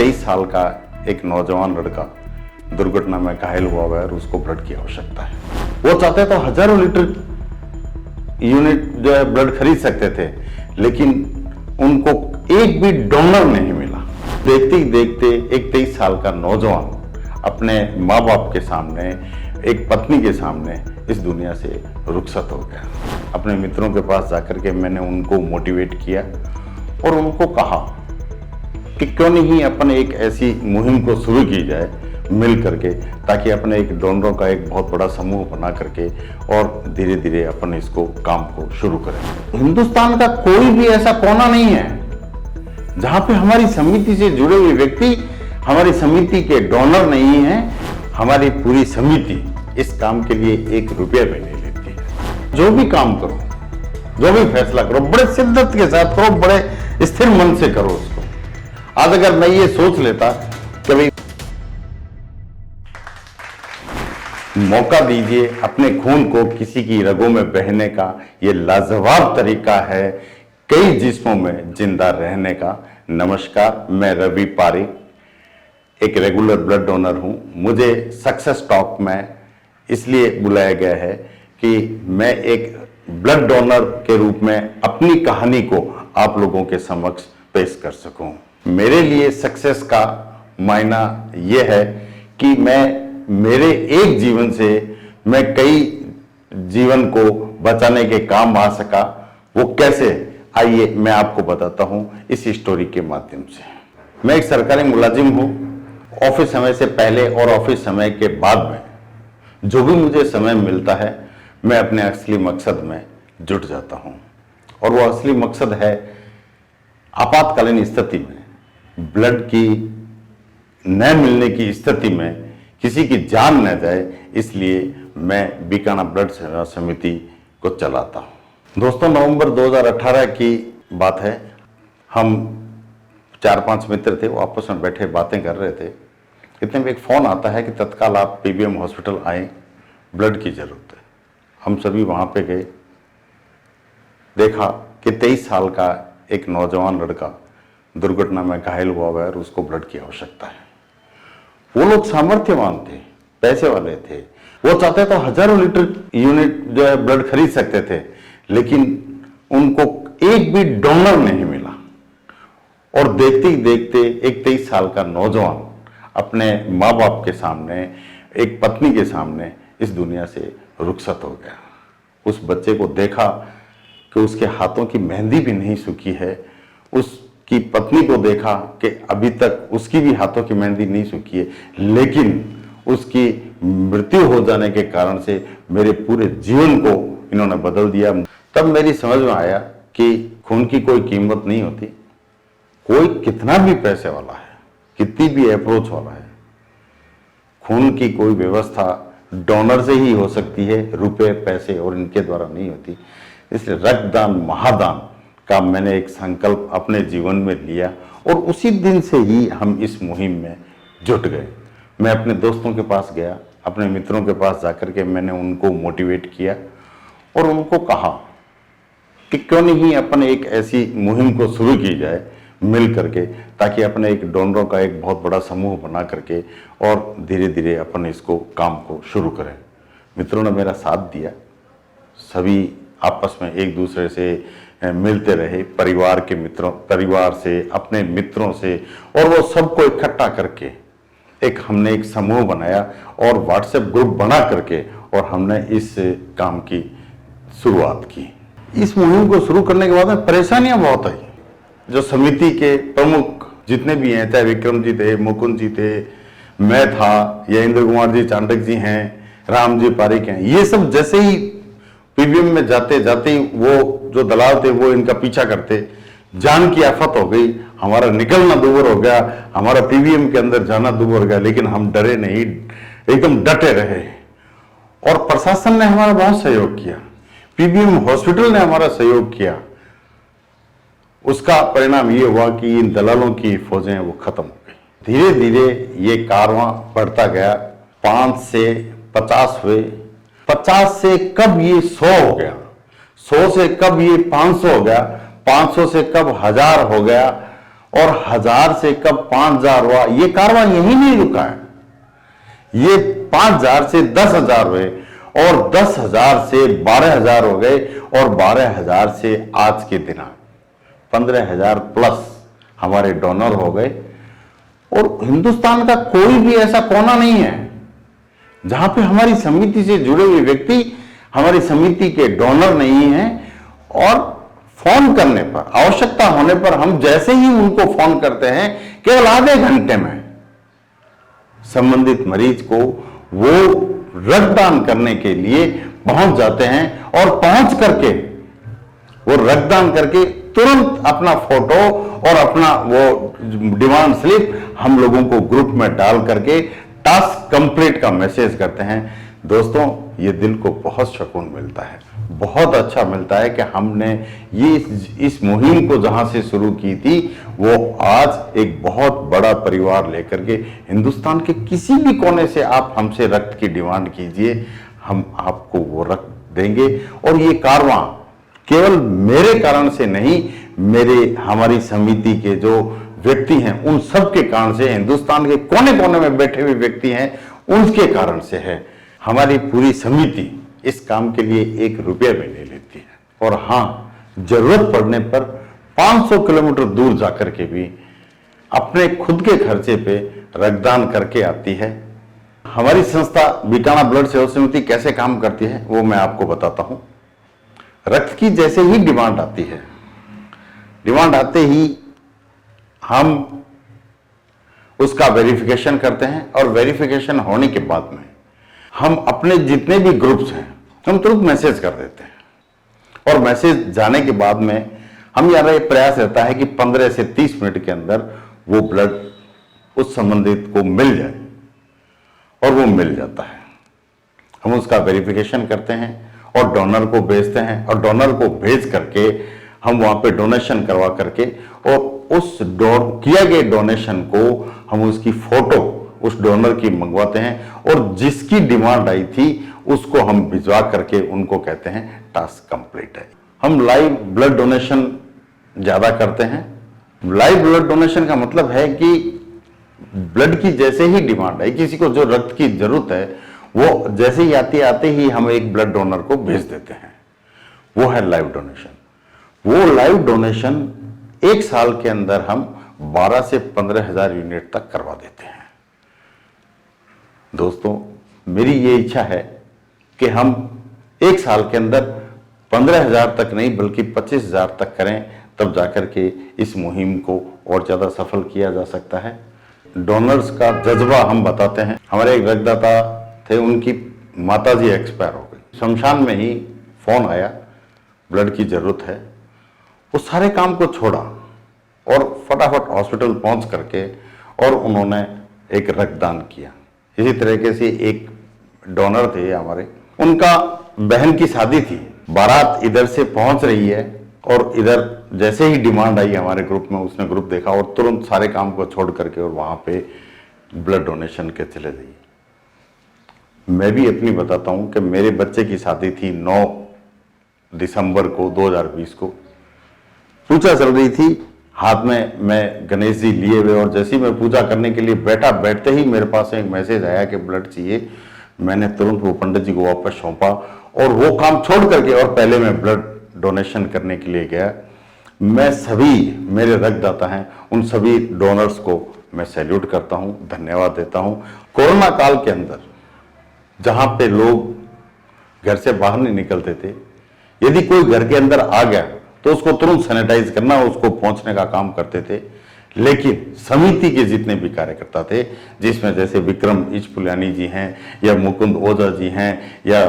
23 साल का एक नौजवान लड़का दुर्घटना में घायल हुआ है और उसको ब्लड की आवश्यकता है। वो चाहते तो हजारों लीटर यूनिट जो है ब्लड खरीद सकते थे, लेकिन उनको एक भी डोनर नहीं मिला। देखते ही देखते एक 23 साल का नौजवान अपने माँ बाप के सामने, एक पत्नी के सामने इस दुनिया से रुखसत हो गया। अपने मित्रों के पास जाकर के मैंने उनको मोटिवेट किया और उनको कहा कि क्यों नहीं अपन एक ऐसी मुहिम को शुरू की जाए मिल करके, ताकि अपने एक डोनरों का एक बहुत बड़ा समूह बना करके और धीरे धीरे अपन इसको काम को शुरू करें। हिंदुस्तान का कोई भी ऐसा कोना नहीं है जहां पे हमारी समिति से जुड़े हुए व्यक्ति हमारी समिति के डोनर नहीं है। हमारी पूरी समिति इस काम के लिए 1 रुपया भी नहीं लेती है। जो भी काम करो, जो भी फैसला करो, बड़े शिद्दत के साथ करो, बड़े स्थिर मन से करो उसको। आज अगर मैं ये सोच लेता कि भाई मौका दीजिए अपने खून को किसी की रगों में बहने का, ये लाजवाब तरीका है कई जिस्मों में जिंदा रहने का। नमस्कार, मैं रवि पारिक एक रेगुलर ब्लड डोनर हूं। मुझे सक्सेस टॉक में इसलिए बुलाया गया है कि मैं एक ब्लड डोनर के रूप में अपनी कहानी को आप लोगों के समक्ष पेश कर सकूं। मेरे लिए सक्सेस का मायना यह है कि मेरे एक जीवन से मैं कई जीवन को बचाने के काम आ सका। वो कैसे, आइए मैं आपको बताता हूं इस स्टोरी के माध्यम से। मैं एक सरकारी मुलाजिम हूं। ऑफिस समय से पहले और ऑफिस समय के बाद में जो भी मुझे समय मिलता है, मैं अपने असली मकसद में जुट जाता हूं। और वो असली मकसद है आपातकालीन स्थिति में ब्लड की न मिलने की स्थिति में किसी की जान न जाए, इसलिए मैं बीकाना ब्लड सेवा समिति को चलाता हूं। दोस्तों, नवंबर 2018 की बात है। हम 4-5 मित्र थे, वो आपस में बैठे बातें कर रहे थे। इतने में एक फ़ोन आता है कि तत्काल आप पीबीएम हॉस्पिटल आएँ, ब्लड की ज़रूरत है। हम सभी वहाँ पे गए। देखा कि 23 साल का एक नौजवान लड़का दुर्घटना में घायल हुआ है और उसको ब्लड की आवश्यकता है। वो लोग सामर्थ्यवान थे, पैसे वाले थे। वो चाहते तो हजारों लीटर यूनिट जो है ब्लड खरीद सकते थे, लेकिन उनको एक भी डोनर नहीं मिला। और देखते ही देखते एक 23 साल का नौजवान अपने माँ बाप के सामने, एक पत्नी के सामने इस दुनिया से रुखसत हो गया। उस बच्चे को देखा कि उसके हाथों की मेहंदी भी नहीं सूखी है। उसकी पत्नी को देखा कि अभी तक उसकी भी हाथों की मेहंदी नहीं सूखी है, लेकिन उसकी मृत्यु हो जाने के कारण से मेरे पूरे जीवन को इन्होंने बदल दिया। तब मेरी समझ में आया कि खून की कोई कीमत नहीं होती। कोई कितना भी पैसे वाला है, कितनी भी अप्रोच वाला है, खून की कोई व्यवस्था डोनर से ही हो सकती है, रुपए पैसे और इनके द्वारा नहीं होती। इसलिए रक्तदान महादान का मैंने एक संकल्प अपने जीवन में लिया और उसी दिन से ही हम इस मुहिम में जुट गए। मैं अपने दोस्तों के पास गया, अपने मित्रों के पास जाकर के मैंने उनको मोटिवेट किया और उनको कहा कि क्यों नहीं अपन एक ऐसी मुहिम को शुरू की जाए मिल करके, ताकि अपने एक डोनरों का एक बहुत बड़ा समूह बना करके और धीरे धीरे अपन इसको काम को शुरू करें। मित्रों ने मेरा साथ दिया। सभी आपस में एक दूसरे से मिलते रहे, परिवार के मित्रों, परिवार से, अपने मित्रों से, और वो सबको इकट्ठा करके हमने एक समूह बनाया और व्हाट्सएप ग्रुप बना करके और हमने इस काम की शुरुआत की। इस मुहिम को शुरू करने के बाद में परेशानियां बहुत आई। जो समिति के प्रमुख जितने भी हैं, चाहे विक्रम जी थे, मुकुंद जी थे, मैं था, या इंद्र कुमार जी चांडक जी हैं, राम जी पारिक हैं, ये सब जैसे ही पीबीएम में जाते जाते ही वो जो दलाल थे वो इनका पीछा करते। जान की आफत हो गई, हमारा निकलना दूभर हो गया, हमारा पीबीएम के अंदर जाना दूभर हो गया, लेकिन हम डरे नहीं, एकदम डटे रहे। और प्रशासन ने हमारा बहुत सहयोग किया, पीबीएम हॉस्पिटल ने हमारा सहयोग किया। उसका परिणाम ये हुआ कि इन दलालों की फौजें वो खत्म हो गई। धीरे धीरे ये कारवां बढ़ता गया। 5 से 50 हुए, 50 से कब ये 100 हो गया, 100 से कब ये 500 हो गया, 500 से कब 1000 हो गया, और 1000 से कब 5000 हुआ, ये कारवां यही नहीं रुका है। ये 5000 से 10,000 हुए और 10,000 से 12,000 हो गए और 12,000 से आज के दिन 15,000 प्लस हमारे डोनर हो गए। और हिंदुस्तान का कोई भी ऐसा कोना नहीं है जहां पे हमारी समिति से जुड़े हुए व्यक्ति हमारी समिति के डोनर नहीं हैं। और फोन करने पर, आवश्यकता होने पर हम जैसे ही उनको फोन करते हैं, केवल आधे घंटे में संबंधित मरीज को वो रक्तदान करने के लिए पहुंच जाते हैं और पहुंच करके वो रक्तदान करके तुरंत अपना फोटो और अपना वो डिमांड स्लिप हम लोगों को ग्रुप में डाल करके टास्क कंप्लीट का मैसेज करते हैं। दोस्तों, ये दिल को बहुत सुकून मिलता है, बहुत अच्छा मिलता है कि हमने ये इस मुहिम को जहां से शुरू की थी वो आज एक बहुत बड़ा परिवार लेकर के हिंदुस्तान के किसी भी कोने से आप हमसे रक्त की डिमांड कीजिए, हम आपको वो रक्त देंगे। और ये कारवां केवल मेरे कारण से नहीं, हमारी समिति के जो व्यक्ति हैं उन सब के कारण से, हिंदुस्तान के कोने कोने में बैठे हुए व्यक्ति हैं उनके कारण से है। हमारी पूरी समिति इस काम के लिए 1 रुपया भी नहीं लेती है। और हाँ, जरूरत पड़ने पर 500 किलोमीटर दूर जाकर के भी अपने खुद के खर्चे पे रक्तदान करके आती है। हमारी संस्था बीकाना ब्लड सेवा समिति कैसे काम करती है वो मैं आपको बताता हूं। रक्त की जैसे ही डिमांड आती है, डिमांड आते ही हम उसका वेरिफिकेशन करते हैं और वेरिफिकेशन होने के बाद में हम अपने जितने भी ग्रुप्स हैं हम तुरंत मैसेज कर देते हैं। और मैसेज जाने के बाद में हमारा ये प्रयास रहता है कि 15 से 30 मिनट के अंदर वो ब्लड उस संबंधित को मिल जाए, और वो मिल जाता है। हम उसका वेरिफिकेशन करते हैं और डोनर को भेजते हैं, और डोनर को भेज करके हम वहां पे डोनेशन करवा करके और उस किया गए डोनेशन को हम उसकी फोटो उस डोनर की मंगवाते हैं, और जिसकी डिमांड आई थी उसको हम भिजवा करके उनको कहते हैं टास्क कंप्लीट है। हम लाइव ब्लड डोनेशन ज्यादा करते हैं। लाइव ब्लड डोनेशन का मतलब है कि ब्लड की जैसे ही डिमांड है, किसी को जो रक्त की जरूरत है, वो जैसे ही आते ही हम एक ब्लड डोनर को भेज देते हैं। वो है लाइव डोनेशन। वो लाइव डोनेशन 1 साल के अंदर हम 12 से 15,000 यूनिट तक करवा देते हैं। दोस्तों, मेरी ये इच्छा है कि हम 1 साल के अंदर 15,000 तक नहीं बल्कि 25,000 तक करें, तब जाकर के इस मुहिम को और ज्यादा सफल किया जा सकता है। डोनर्स का जज्बा हम बताते हैं। हमारे एक रक्तदाता थे, उनकी माताजी एक्सपायर हो गई। शमशान में ही फोन आया, ब्लड की जरूरत है। वो सारे काम को छोड़ा और फटाफट हॉस्पिटल पहुंच करके और उन्होंने एक रक्तदान किया। इसी तरीके से एक डोनर थे हमारे, उनका बहन की शादी थी, बारात इधर से पहुंच रही है और इधर जैसे ही डिमांड आई हमारे ग्रुप में, उसने ग्रुप देखा और तुरंत सारे काम को छोड़ करके और वहां पे ब्लड डोनेशन के चले गई। मैं भी अपनी बताता हूं कि मेरे बच्चे की शादी थी 9 दिसंबर को 2020 को। पूजा चल रही थी, हाथ में मैं गणेश जी लिए हुए, और जैसे ही मैं पूजा करने के लिए बैठा, बैठते ही मेरे पास एक मैसेज आया कि ब्लड चाहिए। मैंने तुरंत वो पंडित जी को वापस सौंपा और वो काम छोड़ करके और पहले मैं ब्लड डोनेशन करने के लिए गया। मैं सभी मेरे रक्तदाता हैं, उन सभी डोनर्स को मैं सैल्यूट करता हूं, धन्यवाद देता हूं। कोरोना काल के अंदर जहां पे लोग घर से बाहर नहीं निकलते थे, यदि कोई घर के अंदर आ गया तो उसको तुरंत सैनिटाइज करना, उसको पहुंचने का काम करते थे। लेकिन समिति के जितने भी कार्यकर्ता थे, जिसमें जैसे विक्रम इचपुलियानी जी हैं, या मुकुंद ओझा जी हैं, या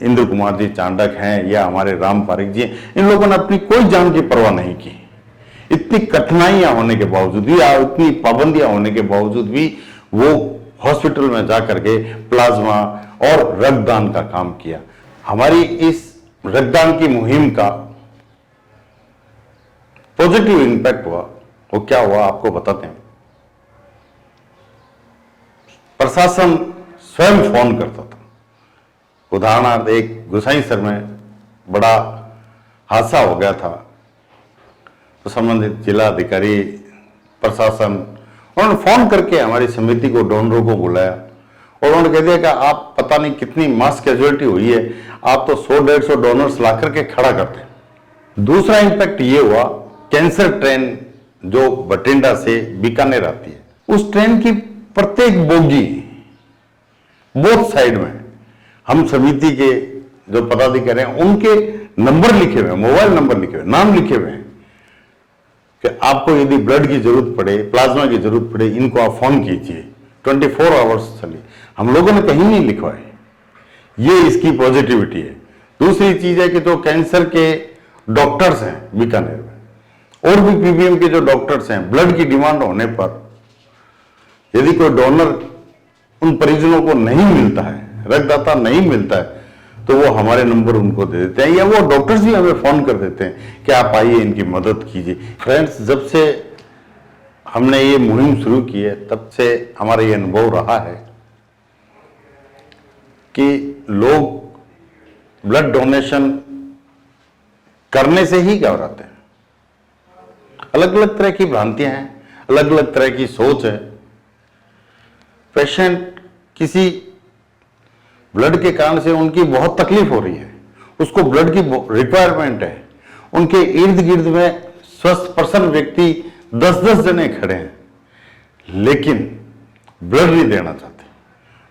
इंद्र कुमार जी चांडक हैं, या हमारे राम पारिक जी हैं, इन लोगों ने अपनी कोई जान की परवाह नहीं की। इतनी कठिनाइयां होने के बावजूद भी, इतनी पाबंदियां होने के बावजूद भी वो हॉस्पिटल में जाकर के प्लाज्मा और रक्तदान का काम किया। हमारी इस रक्तदान की मुहिम का पॉजिटिव इंपैक्ट हुआ। वो क्या हुआ आपको बताते हैं। प्रशासन स्वयं फोन करता था। उदाहरणार्थ, एक गुसाईसर में बड़ा हादसा हो गया था, तो संबंधित जिला अधिकारी प्रशासन, उन्होंने फोन करके हमारी समिति को, डोनरों को बुलाया और उन्होंने कह दिया कि आप पता नहीं कितनी मास कैजुअलिटी हुई है, आप तो 100-150 डोनर्स ला करके खड़ा करते हैं। दूसरा इंपैक्ट ये हुआ, कैंसर ट्रेन जो बठिंडा से बीकानेर आती है, उस ट्रेन की प्रत्येक बोगी बोथ साइड में हम समिति के जो पदाधिकारी हैं उनके नंबर लिखे हुए हैं, मोबाइल नंबर लिखे हुए, नाम लिखे हुए हैं कि आपको यदि ब्लड की जरूरत पड़े, प्लाज्मा की जरूरत पड़े, इनको आप फोन कीजिए। 24 आवर्स चली। हम लोगों ने कहीं नहीं लिखवाए। ये इसकी पॉजिटिविटी है। दूसरी चीज है कि जो कैंसर के डॉक्टर्स हैं बीकानेर में और भी पीबीएम के जो डॉक्टर्स हैं, ब्लड की डिमांड होने पर यदि कोई डोनर उन परिजनों को नहीं मिलता है, रक्तदाता नहीं मिलता है, तो वो हमारे नंबर उनको दे देते हैं या वो डॉक्टर्स भी हमें फोन कर देते हैं कि आप आइए, इनकी मदद कीजिए। फ्रेंड्स, जब से हमने ये मुहिम शुरू की है तब से हमारा ये अनुभव रहा है कि लोग ब्लड डोनेशन करने से ही घबराते हैं। अलग अलग तरह की भ्रांतियां हैं, अलग अलग तरह की सोच है। पेशेंट किसी ब्लड के कारण से उनकी बहुत तकलीफ हो रही है, उसको ब्लड की रिक्वायरमेंट है, उनके इर्द गिर्द में स्वस्थ पर्सन व्यक्ति 10-10 जने खड़े हैं, लेकिन ब्लड नहीं देना चाहते।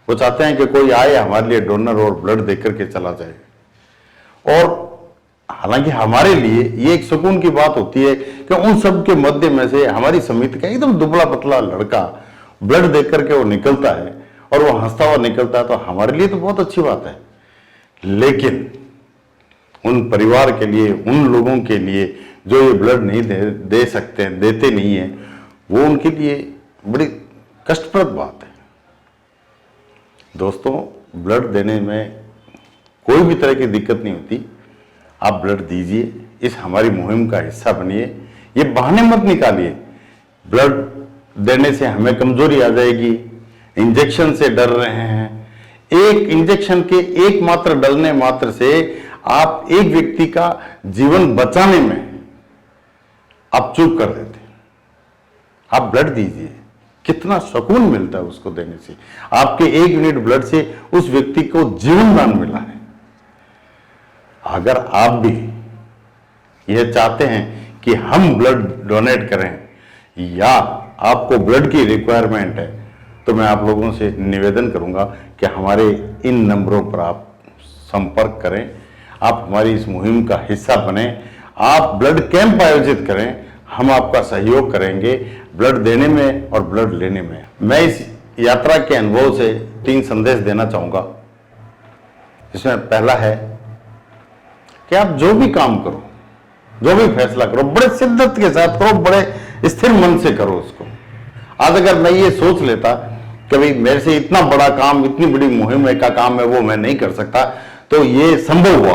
वो चाहते हैं कि कोई आए हमारे लिए डोनर और ब्लड देकर के चला जाए। और हालांकि हमारे लिए ये एक सुकून की बात होती है कि उन सब के मध्य में से हमारी समिति का एकदम दुबला पतला लड़का ब्लड देकर के वो निकलता है और वो हंसता हुआ निकलता है, तो हमारे लिए तो बहुत अच्छी बात है। लेकिन उन परिवार के लिए, उन लोगों के लिए जो ये ब्लड नहीं दे सकते हैं, देते नहीं है, वो उनके लिए बड़ी कष्टप्रद बात है। दोस्तों, ब्लड देने में कोई भी तरह की दिक्कत नहीं होती। आप ब्लड दीजिए, इस हमारी मुहिम का हिस्सा बनिए। ये बहाने मत निकालिए, ब्लड देने से हमें कमजोरी आ जाएगी, इंजेक्शन से डर रहे हैं। एक इंजेक्शन के एकमात्र डरने मात्र से आप एक व्यक्ति का जीवन बचाने में आप चूक कर देते हैं। आप ब्लड दीजिए, कितना सुकून मिलता है उसको देने से। आपके 1 यूनिट ब्लड से उस व्यक्ति को जीवन दान मिला है। अगर आप भी यह चाहते हैं कि हम ब्लड डोनेट करें या आपको ब्लड की रिक्वायरमेंट है, तो मैं आप लोगों से निवेदन करूंगा कि हमारे इन नंबरों पर आप संपर्क करें, आप हमारी इस मुहिम का हिस्सा बने, आप ब्लड कैंप आयोजित करें, हम आपका सहयोग करेंगे ब्लड देने में और ब्लड लेने में। मैं इस यात्रा के अनुभव से 3 संदेश देना चाहूंगा। इसमें पहला है कि आप जो भी काम करो, जो भी फैसला करो, बड़े शिद्दत के साथ करो, बड़े स्थिर मन से करो उसको। आज अगर मैं ये सोच लेता कि भाई मेरे से इतना बड़ा काम, इतनी बड़ी मुहिम का काम है वो मैं नहीं कर सकता, तो ये संभव हुआ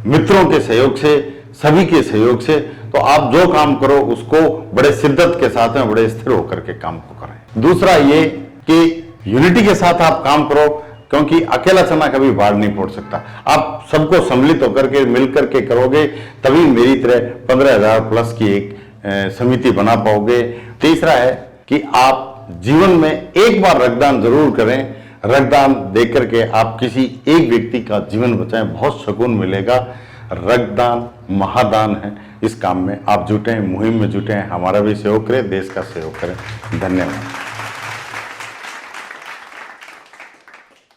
मित्रों के सहयोग से, सभी के सहयोग से। तो आप जो काम करो उसको बड़े शिद्दत के साथ में, बड़े स्थिर होकर के काम को करें। दूसरा ये कि यूनिटी के साथ आप काम करो, क्योंकि अकेला चना कभी बाढ़ नहीं फोड़ सकता। आप सबको सम्मिलित होकर के, मिलकर के करोगे, तभी मेरी तरह 15,000 प्लस की एक समिति बना पाओगे। तीसरा है कि आप जीवन में एक बार रक्तदान जरूर करें। रक्तदान देकर के आप किसी एक व्यक्ति का जीवन बचाएं, बहुत सुकून मिलेगा। रक्तदान महादान है। इस काम में आप जुटे हैं, मुहिम में जुटे हैं, हमारा भी सहयोग करें, देश का सहयोग करें। धन्यवाद।